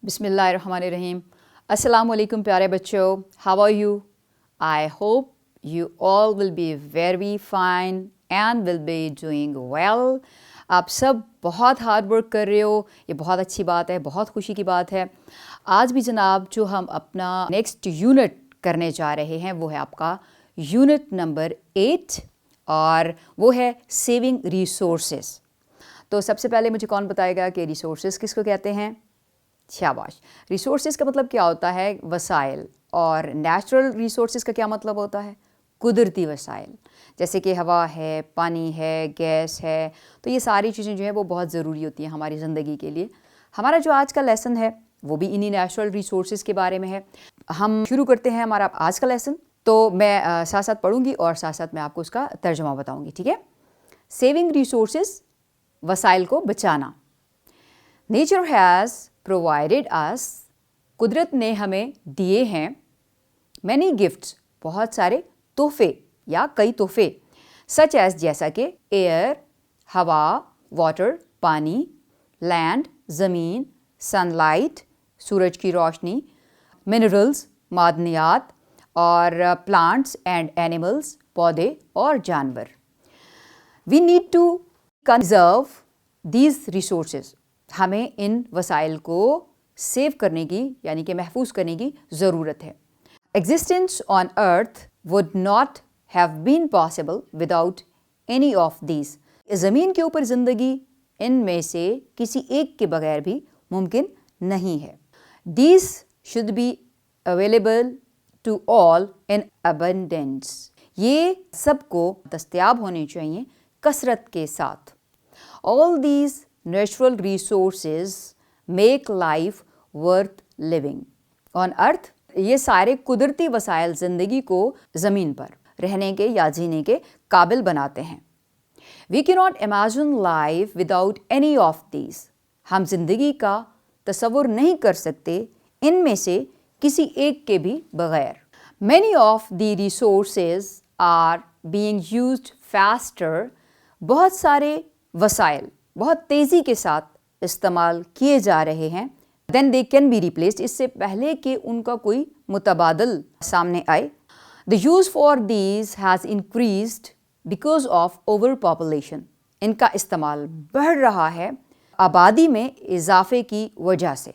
بسم اللہ الرحمن الرحیم. السلام علیکم پیارے بچوں. How are you? I hope you all will be very fine and will be doing well. آپ سب بہت ہارڈ ورک کر رہے ہو، یہ بہت اچھی بات ہے، بہت خوشی کی بات ہے. آج بھی جناب جو ہم اپنا نیکسٹ یونٹ کرنے جا رہے ہیں وہ ہے آپ کا یونٹ نمبر 8 اور وہ ہے سیونگ ریسورسز. تو سب سے پہلے مجھے کون بتائے گا کہ ریسورسز کس کو کہتے ہیں؟ شاباش. ریسورسز کا مطلب کیا ہوتا ہے؟ وسائل. اور نیچرل ریسورسز کا کیا مطلب ہوتا ہے؟ قدرتی وسائل، جیسے کہ ہوا ہے، پانی ہے، گیس ہے. تو یہ ساری چیزیں جو ہیں وہ بہت ضروری ہوتی ہیں ہماری زندگی کے لیے. ہمارا جو آج کا لیسن ہے وہ بھی انہی نیچرل ریسورسز کے بارے میں ہے. ہم شروع کرتے ہیں ہمارا آج کا لیسن. تو میں ساتھ ساتھ پڑھوں گی اور ساتھ ساتھ میں آپ کو اس کا ترجمہ بتاؤں گی، ٹھیک ہے؟ سیونگ ریسورسز، وسائل کو بچانا. نیچر ہیز پرووائڈیڈ اس، قدرت نے ہمیں دیے ہیں. مینی گفٹس، بہت سارے تحفے یا کئی تحفے. سچ ایز، جیسا کہ ایئر، ہوا، واٹر، پانی، لینڈ، زمین، سن لائٹ، سورج کی روشنی، منرلز، معدنیات، اور پلانٹس اینڈ اینیملز، پودے اور جانور. We need to conserve these resources, ہمیں ان وسائل کو سیو کرنے کی یعنی کہ محفوظ کرنے کی ضرورت ہے. Existence on earth would not have been possible without any of these. زمین کے اوپر زندگی ان میں سے کسی ایک کے بغیر بھی ممکن نہیں ہے. These should be available to all in abundance, یہ سب کو دستیاب ہونے چاہیے کثرت کے ساتھ. All these natural resources make life worth living on earth. یہ سارے قدرتی وسائل زندگی کو زمین پر رہنے کے یا جینے کے قابل بناتے ہیں. وی کی not imagine life without any of these, ہم زندگی کا تصور نہیں کر سکتے ان میں سے کسی ایک کے بھی بغیر. Many of the resources are being used faster, بہت سارے وسائل بہت تیزی کے ساتھ استعمال کیے جا رہے ہیں. Then they can be replaced, اس سے پہلے کہ ان کا کوئی متبادل سامنے آئے. The use for these has increased because of overpopulation, ان کا استعمال بڑھ رہا ہے آبادی میں اضافے کی وجہ سے.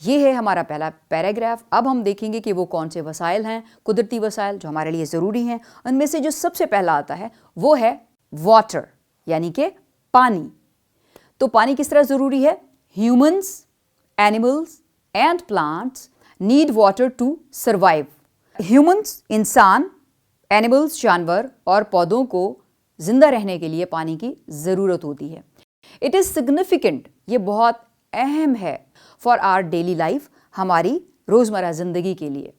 یہ ہے ہمارا پہلا پیراگراف. اب ہم دیکھیں گے کہ وہ کون سے وسائل ہیں، قدرتی وسائل جو ہمارے لیے ضروری ہیں. ان میں سے جو سب سے پہلا آتا ہے وہ ہے واٹر، یعنی کہ پانی. تو پانی کس طرح ضروری ہے؟ Humans, animals and plants need water to survive. Humans, انسان، اینیملز جانور اور پودوں کو زندہ رہنے کے لیے پانی کی ضرورت ہوتی ہے. اٹ از سگنیفیکنٹ، یہ بہت اہم ہے. فار آر ڈیلی لائف، ہماری روزمرہ زندگی کے لیے.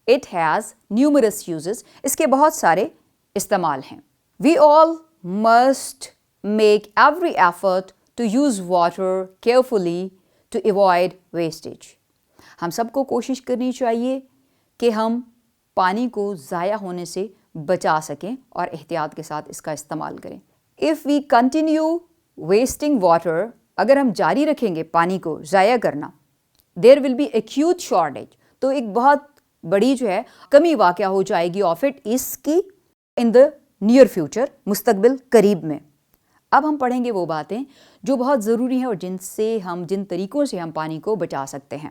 اٹ ہیز نیومرس یوزز، اس کے بہت سارے استعمال ہیں. We all must make every effort to use water carefully to avoid wastage. ہم سب کو کوشش کرنی چاہیے کہ ہم پانی کو ضائع ہونے سے بچا سکیں اور احتیاط کے ساتھ اس کا استعمال کریں. If we continue wasting water, اگر ہم جاری رکھیں گے پانی کو ضائع کرنا، there will be acute shortage, تو ایک بہت بڑی جو ہے کمی واقع ہو جائے گی آف اٹ، اس کی ان دا نیئر فیوچر، مستقبل قریب میں. اب ہم پڑھیں گے وہ باتیں جو بہت ضروری ہیں اور جن طریقوں سے ہم پانی کو بچا سکتے ہیں.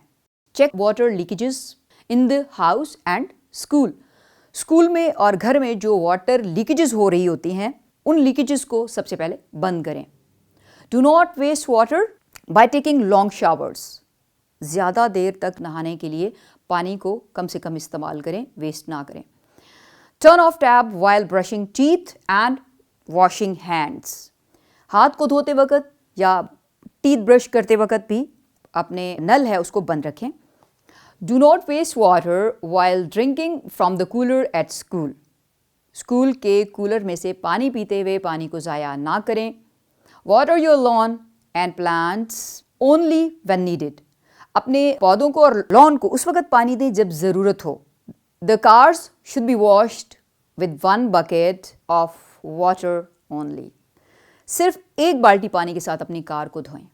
Check water leakages in the house and school. School میں اور گھر میں جو واٹر لیکیجز ہو رہی ہوتی ہیں ان لیکیجز کو سب سے پہلے بند کریں. Do not waste water by taking long showers. زیادہ دیر تک نہانے کے لیے پانی کو کم سے کم استعمال کریں، ویسٹ نہ کریں. Turn off tap while brushing teeth and washing hands. ہاتھ کو دھوتے وقت یا ٹیتھ برش کرتے وقت بھی اپنے نل ہے اس کو بند رکھیں. Do not waste water while drinking from the cooler at school. School کے کولر میں سے پانی پیتے ہوئے پانی کو ضائع نہ کریں. Water your lawn and plants only when needed. اپنے پودوں کو اور لان کو اس وقت پانی دیں جب ضرورت ہو. The cars should be washed with 1 bucket of water only. صرف ایک بالٹی پانی کے ساتھ اپنی کار کو دھوئیں.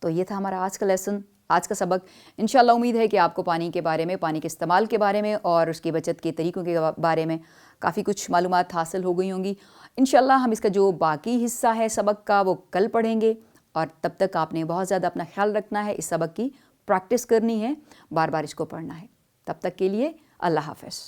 تو یہ تھا ہمارا آج کا لیسن. آج کا سبق انشاءاللہ امید ہے کہ آپ کو پانی کے بارے میں، پانی کے استعمال کے بارے میں اور اس کی بچت کے طریقوں کے بارے میں کافی کچھ معلومات حاصل ہو گئی ہوں گی۔ انشاءاللہ ہم اس کا جو باقی حصہ ہے سبق کا وہ کل پڑھیں گے، اور تب تک آپ نے بہت زیادہ اپنا خیال رکھنا ہے، اس سبق کی پریکٹس کرنی ہے، بار بار اس کو پڑھنا ہے۔ تب تک کے لیے اللہ حافظ۔